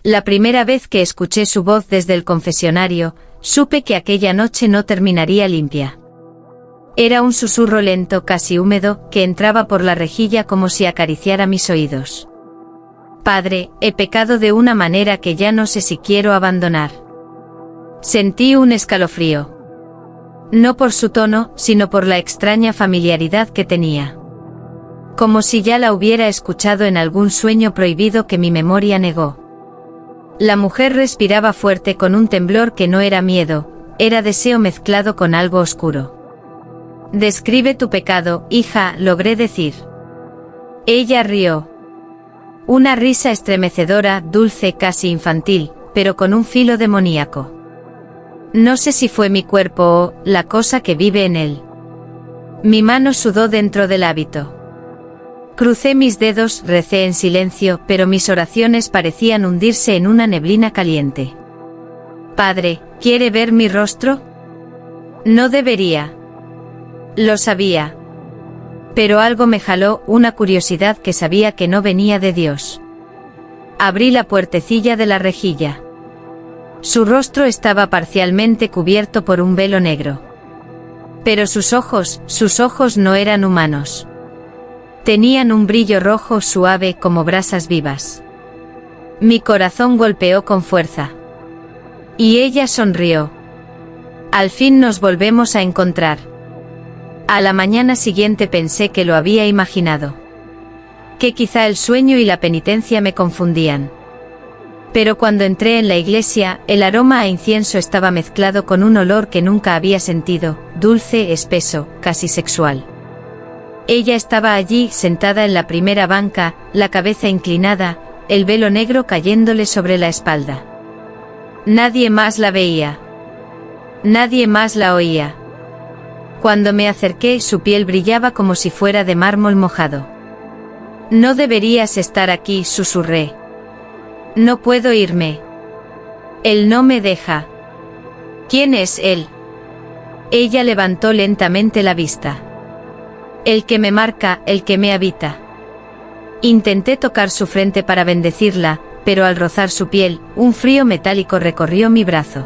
La primera vez que escuché su voz desde el confesionario, supe que aquella noche no terminaría limpia. Era un susurro lento, casi húmedo, que entraba por la rejilla como si acariciara mis oídos. Padre, he pecado de una manera que ya no sé si quiero abandonar. Sentí un escalofrío. No por su tono, sino por la extraña familiaridad que tenía. Como si ya la hubiera escuchado en algún sueño prohibido que mi memoria negó. La mujer respiraba fuerte con un temblor que no era miedo, era deseo mezclado con algo oscuro. Describe tu pecado, hija, logré decir. Ella rió. Una risa estremecedora, dulce, casi infantil, pero con un filo demoníaco. No sé si fue mi cuerpo o la cosa que vive en él. Mi mano sudó dentro del hábito. Crucé mis dedos, recé en silencio, pero mis oraciones parecían hundirse en una neblina caliente. Padre, ¿quiere ver mi rostro? No debería. Lo sabía. Pero algo me jaló, una curiosidad que sabía que no venía de Dios. Abrí la puertecilla de la rejilla. Su rostro estaba parcialmente cubierto por un velo negro. Pero sus ojos no eran humanos. Tenían un brillo rojo suave como brasas vivas. Mi corazón golpeó con fuerza. Y ella sonrió. Al fin nos volvemos a encontrar. A la mañana siguiente pensé que lo había imaginado. Que quizá el sueño y la penitencia me confundían. Pero cuando entré en la iglesia, el aroma a incienso estaba mezclado con un olor que nunca había sentido, dulce, espeso, casi sexual. Ella estaba allí, sentada en la primera banca, la cabeza inclinada, el velo negro cayéndole sobre la espalda. Nadie más la veía. Nadie más la oía. Cuando me acerqué, su piel brillaba como si fuera de mármol mojado. No deberías estar aquí, susurré. No puedo irme. Él no me deja. ¿Quién es él? Ella levantó lentamente la vista. El que me marca, el que me habita. Intenté tocar su frente para bendecirla, pero al rozar su piel, un frío metálico recorrió mi brazo.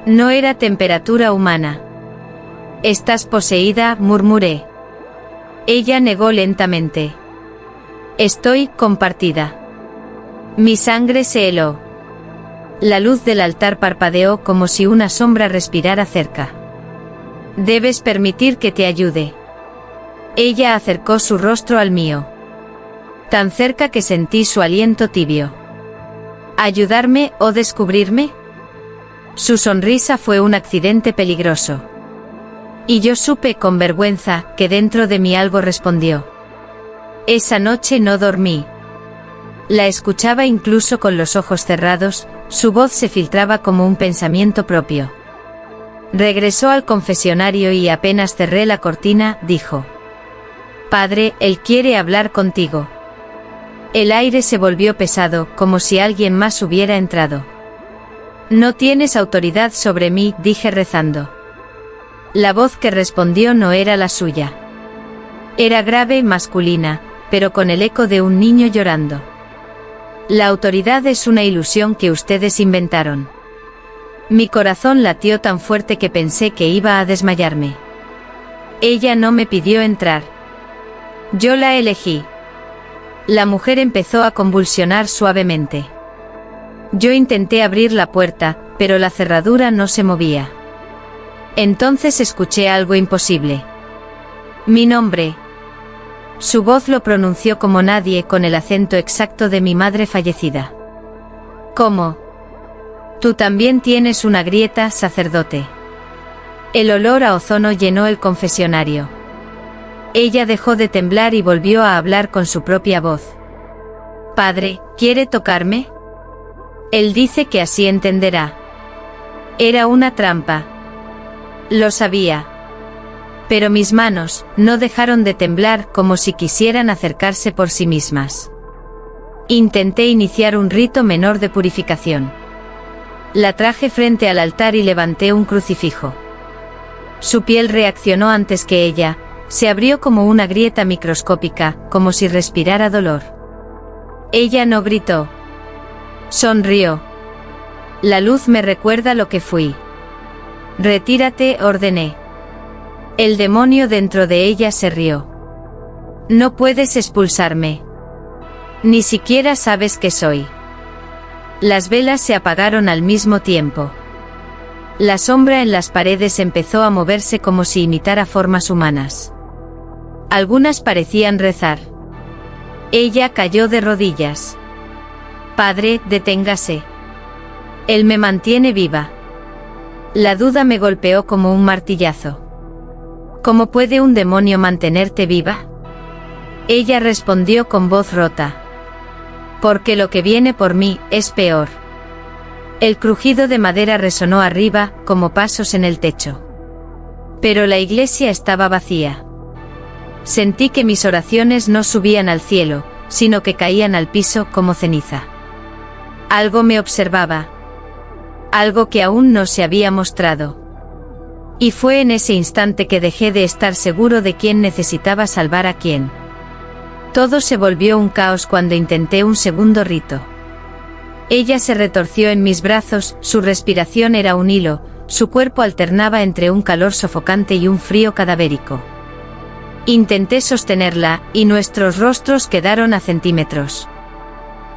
No era temperatura humana. Estás poseída, murmuré. Ella negó lentamente. Estoy compartida. Mi sangre se heló. La luz del altar parpadeó como si una sombra respirara cerca. Debes permitir que te ayude. Ella acercó su rostro al mío. Tan cerca que sentí su aliento tibio. ¿Ayudarme o descubrirme? Su sonrisa fue un accidente peligroso. Y yo supe con vergüenza que dentro de mí algo respondió. Esa noche no dormí. La escuchaba incluso con los ojos cerrados, su voz se filtraba como un pensamiento propio. Regresó al confesionario y apenas cerré la cortina, dijo: Padre, él quiere hablar contigo. El aire se volvió pesado, como si alguien más hubiera entrado. No tienes autoridad sobre mí, dije rezando. La voz que respondió no era la suya. Era grave y masculina, pero con el eco de un niño llorando. La autoridad es una ilusión que ustedes inventaron. Mi corazón latió tan fuerte que pensé que iba a desmayarme. Ella no me pidió entrar. Yo la elegí. La mujer empezó a convulsionar suavemente. Yo intenté abrir la puerta, pero la cerradura no se movía. Entonces escuché algo imposible. Mi nombre. Su voz lo pronunció como nadie, con el acento exacto de mi madre fallecida. ¿Cómo? Tú también tienes una grieta, sacerdote. El olor a ozono llenó el confesionario. Ella dejó de temblar y volvió a hablar con su propia voz. Padre, ¿quiere tocarme? Él dice que así entenderá. Era una trampa. Lo sabía. Pero mis manos no dejaron de temblar, como si quisieran acercarse por sí mismas. Intenté iniciar un rito menor de purificación. La traje frente al altar y levanté un crucifijo. Su piel reaccionó antes que ella, se abrió como una grieta microscópica, como si respirara dolor. Ella no gritó. Sonrió. La luz me recuerda lo que fui. Retírate, ordené. El demonio dentro de ella se rió. No puedes expulsarme. Ni siquiera sabes qué soy. Las velas se apagaron al mismo tiempo. La sombra en las paredes empezó a moverse como si imitara formas humanas. Algunas parecían rezar. Ella cayó de rodillas. Padre, deténgase. Él me mantiene viva. La duda me golpeó como un martillazo. ¿Cómo puede un demonio mantenerte viva? Ella respondió con voz rota. Porque lo que viene por mí es peor. El crujido de madera resonó arriba, como pasos en el techo. Pero la iglesia estaba vacía. Sentí que mis oraciones no subían al cielo, sino que caían al piso como ceniza. Algo me observaba. Algo que aún no se había mostrado. Y fue en ese instante que dejé de estar seguro de quién necesitaba salvar a quién. Todo se volvió un caos cuando intenté un segundo rito. Ella se retorció en mis brazos, su respiración era un hilo, su cuerpo alternaba entre un calor sofocante y un frío cadavérico. Intenté sostenerla, y nuestros rostros quedaron a centímetros.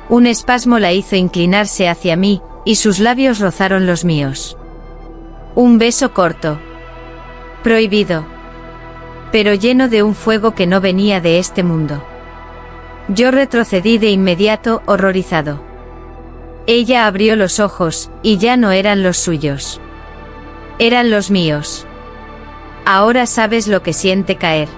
Un espasmo la hizo inclinarse hacia mí, y sus labios rozaron los míos. Un beso corto. Prohibido. Pero lleno de un fuego que no venía de este mundo. Yo retrocedí de inmediato, horrorizado. Ella abrió los ojos, y ya no eran los suyos. Eran los míos. Ahora sabes lo que siente caer.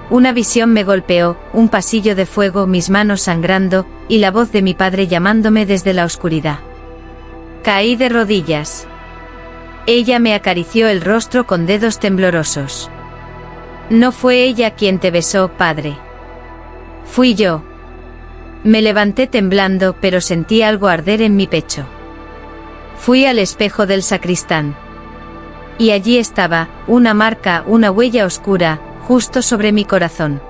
Una visión me golpeó, un pasillo de fuego, mis manos sangrando, y la voz de mi padre llamándome desde la oscuridad. Caí de rodillas. Ella me acarició el rostro con dedos temblorosos. No fue ella quien te besó, padre. Fui yo. Me levanté temblando, pero sentí algo arder en mi pecho. Fui al espejo del sacristán. Y allí estaba, una marca, una huella oscura, justo sobre mi corazón.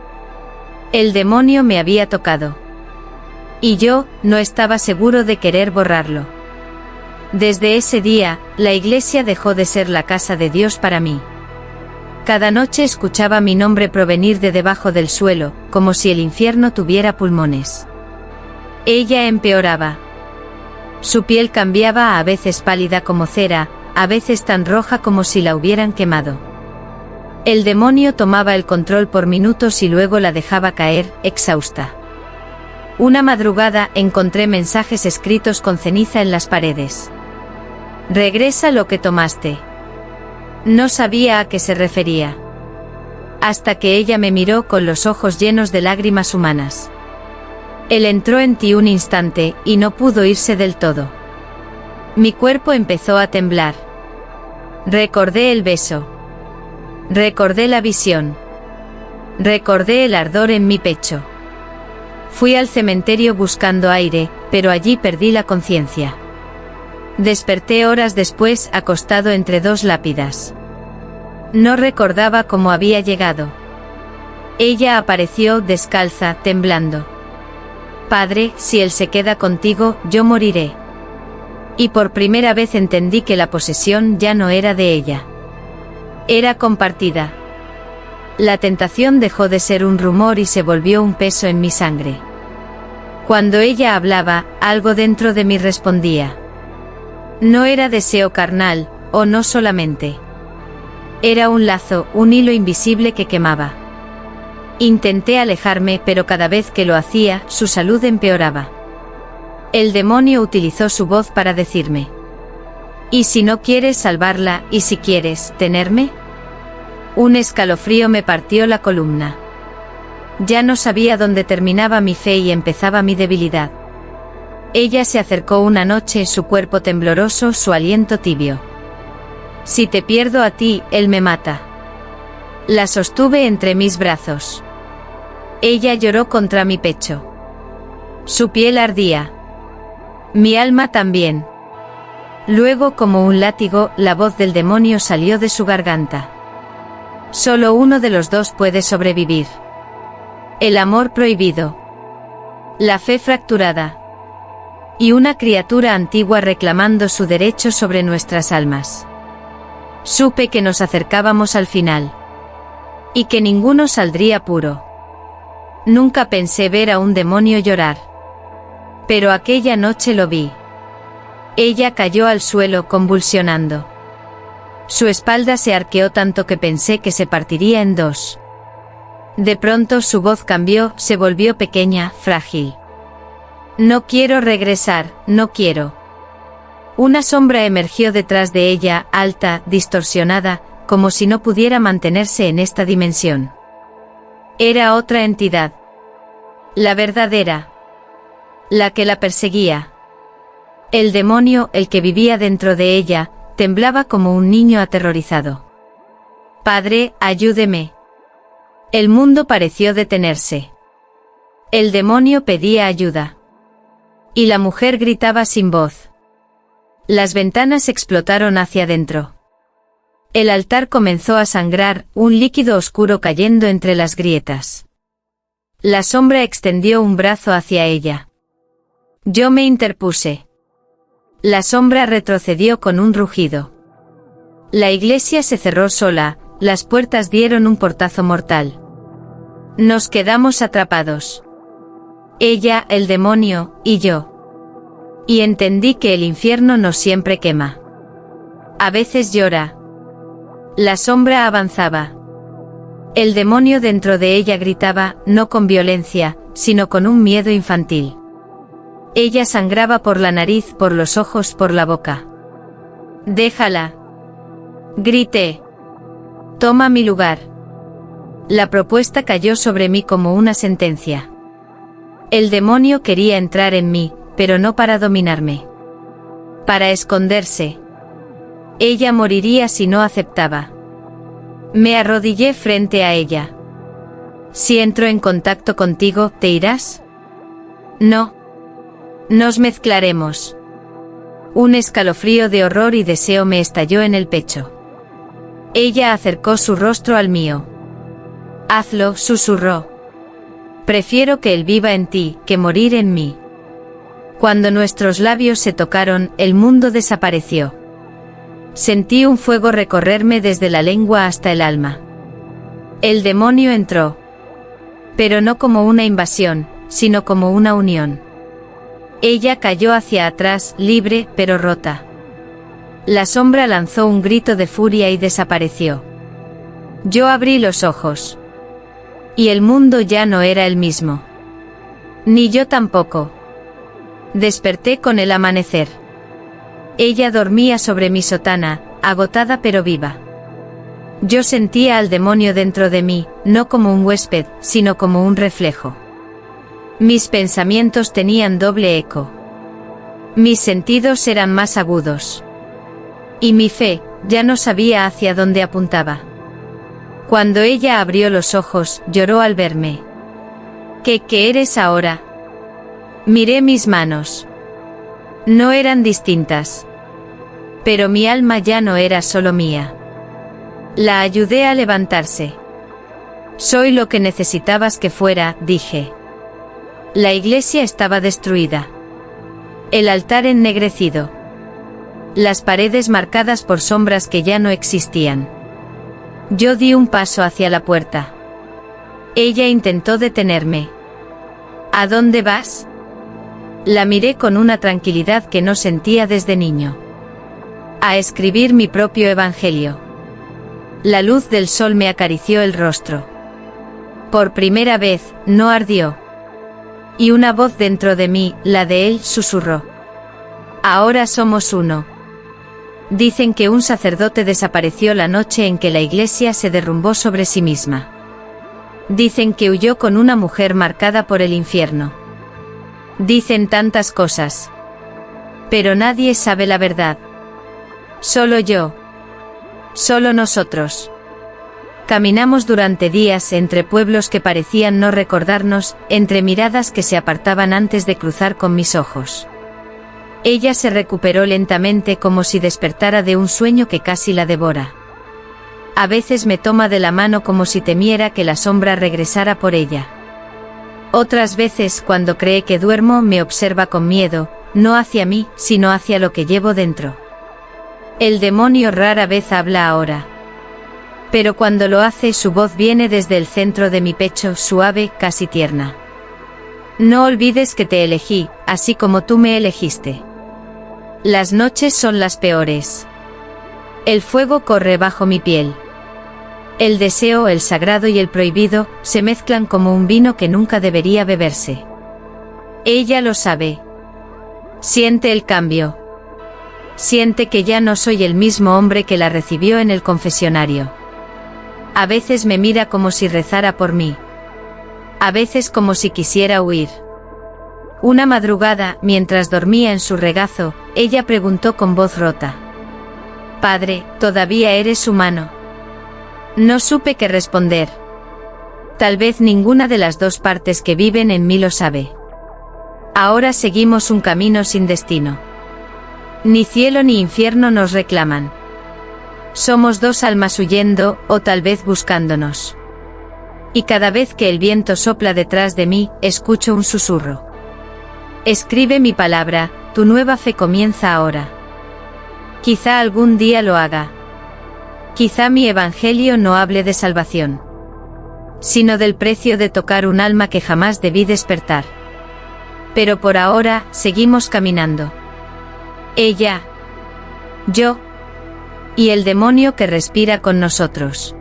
El demonio me había tocado. Y yo, no estaba seguro de querer borrarlo. Desde ese día, la iglesia dejó de ser la casa de Dios para mí. Cada noche escuchaba mi nombre provenir de debajo del suelo, como si el infierno tuviera pulmones. Ella empeoraba. Su piel cambiaba, a veces pálida como cera, a veces tan roja como si la hubieran quemado. El demonio tomaba el control por minutos y luego la dejaba caer, exhausta. Una madrugada encontré mensajes escritos con ceniza en las paredes. Regresa lo que tomaste. No sabía a qué se refería. Hasta que ella me miró con los ojos llenos de lágrimas humanas. Él entró en ti un instante, y no pudo irse del todo. Mi cuerpo empezó a temblar. Recordé el beso. Recordé la visión. Recordé el ardor en mi pecho. Fui al cementerio buscando aire, pero allí perdí la conciencia. Desperté horas después, acostado entre dos lápidas. No recordaba cómo había llegado. Ella apareció, descalza, temblando. Padre, si él se queda contigo, yo moriré. Y por primera vez entendí que la posesión ya no era de ella. Era compartida. La tentación dejó de ser un rumor y se volvió un peso en mi sangre. Cuando ella hablaba, algo dentro de mí respondía. No era deseo carnal, o no solamente. Era un lazo, un hilo invisible que quemaba. Intenté alejarme, pero cada vez que lo hacía, su salud empeoraba. El demonio utilizó su voz para decirme: ¿y si no quieres salvarla, y si quieres tenerme? Un escalofrío me partió la columna. Ya no sabía dónde terminaba mi fe y empezaba mi debilidad. Ella se acercó una noche, su cuerpo tembloroso, su aliento tibio. Si te pierdo a ti, él me mata. La sostuve entre mis brazos. Ella lloró contra mi pecho. Su piel ardía. Mi alma también. Luego, como un látigo, la voz del demonio salió de su garganta. Solo uno de los dos puede sobrevivir. El amor prohibido. La fe fracturada. Y una criatura antigua reclamando su derecho sobre nuestras almas. Supe que nos acercábamos al final. Y que ninguno saldría puro. Nunca pensé ver a un demonio llorar. Pero aquella noche lo vi. Ella cayó al suelo convulsionando. Su espalda se arqueó tanto que pensé que se partiría en dos. De pronto su voz cambió, se volvió pequeña, frágil. No quiero regresar, no quiero. Una sombra emergió detrás de ella, alta, distorsionada, como si no pudiera mantenerse en esta dimensión. Era otra entidad. La verdadera. La que la perseguía. El demonio, el que vivía dentro de ella, temblaba como un niño aterrorizado. Padre, ayúdeme. El mundo pareció detenerse. El demonio pedía ayuda. Y la mujer gritaba sin voz. Las ventanas explotaron hacia adentro. El altar comenzó a sangrar, un líquido oscuro cayendo entre las grietas. La sombra extendió un brazo hacia ella. Yo me interpuse. La sombra retrocedió con un rugido. La iglesia se cerró sola, las puertas dieron un portazo mortal. Nos quedamos atrapados. Ella, el demonio, y yo. Y entendí que el infierno no siempre quema. A veces llora. La sombra avanzaba. El demonio dentro de ella gritaba, no con violencia, sino con un miedo infantil. Ella sangraba por la nariz, por los ojos, por la boca. Déjala. Grité. Toma mi lugar. La propuesta cayó sobre mí como una sentencia. El demonio quería entrar en mí, pero no para dominarme. Para esconderse. Ella moriría si no aceptaba. Me arrodillé frente a ella. Si entro en contacto contigo, ¿te irás? No. Nos mezclaremos. Un escalofrío de horror y deseo me estalló en el pecho. Ella acercó su rostro al mío. Hazlo, susurró. Prefiero que él viva en ti, que morir en mí. Cuando nuestros labios se tocaron, el mundo desapareció. Sentí un fuego recorrerme desde la lengua hasta el alma. El demonio entró. Pero no como una invasión, sino como una unión. Ella cayó hacia atrás, libre, pero rota. La sombra lanzó un grito de furia y desapareció. Yo abrí los ojos. Y el mundo ya no era el mismo. Ni yo tampoco. Desperté con el amanecer. Ella dormía sobre mi sotana, agotada pero viva. Yo sentía al demonio dentro de mí, no como un huésped, sino como un reflejo. Mis pensamientos tenían doble eco. Mis sentidos eran más agudos. Y mi fe, ya no sabía hacia dónde apuntaba. Cuando ella abrió los ojos, lloró al verme. ¿Qué eres ahora? Miré mis manos. No eran distintas. Pero mi alma ya no era solo mía. La ayudé a levantarse. Soy lo que necesitabas que fuera, dije. La iglesia estaba destruida. El altar ennegrecido. Las paredes marcadas por sombras que ya no existían. Yo di un paso hacia la puerta. Ella intentó detenerme. ¿A dónde vas? La miré con una tranquilidad que no sentía desde niño. A escribir mi propio evangelio. La luz del sol me acarició el rostro. Por primera vez, no ardió. Y una voz dentro de mí, la de él, susurró. Ahora somos uno. Dicen que un sacerdote desapareció la noche en que la iglesia se derrumbó sobre sí misma. Dicen que huyó con una mujer marcada por el infierno. Dicen tantas cosas. Pero nadie sabe la verdad. Solo yo. Solo nosotros. Caminamos durante días entre pueblos que parecían no recordarnos, entre miradas que se apartaban antes de cruzar con mis ojos. Ella se recuperó lentamente como si despertara de un sueño que casi la devora. A veces me toma de la mano como si temiera que la sombra regresara por ella. Otras veces, cuando cree que duermo, me observa con miedo, no hacia mí, sino hacia lo que llevo dentro. El demonio rara vez habla ahora. Pero cuando lo hace, su voz viene desde el centro de mi pecho, suave, casi tierna. No olvides que te elegí, así como tú me elegiste. Las noches son las peores. El fuego corre bajo mi piel. El deseo, el sagrado y el prohibido, se mezclan como un vino que nunca debería beberse. Ella lo sabe. Siente el cambio. Siente que ya no soy el mismo hombre que la recibió en el confesionario. A veces me mira como si rezara por mí. A veces como si quisiera huir. Una madrugada, mientras dormía en su regazo, ella preguntó con voz rota: «Padre, ¿todavía eres humano?». No supe qué responder. Tal vez ninguna de las dos partes que viven en mí lo sabe. Ahora seguimos un camino sin destino. Ni cielo ni infierno nos reclaman. Somos dos almas huyendo, o tal vez buscándonos. Y cada vez que el viento sopla detrás de mí, escucho un susurro. Escribe mi palabra, tu nueva fe comienza ahora. Quizá algún día lo haga. Quizá mi evangelio no hable de salvación, sino del precio de tocar un alma que jamás debí despertar. Pero por ahora, seguimos caminando. Ella, yo y el demonio que respira con nosotros.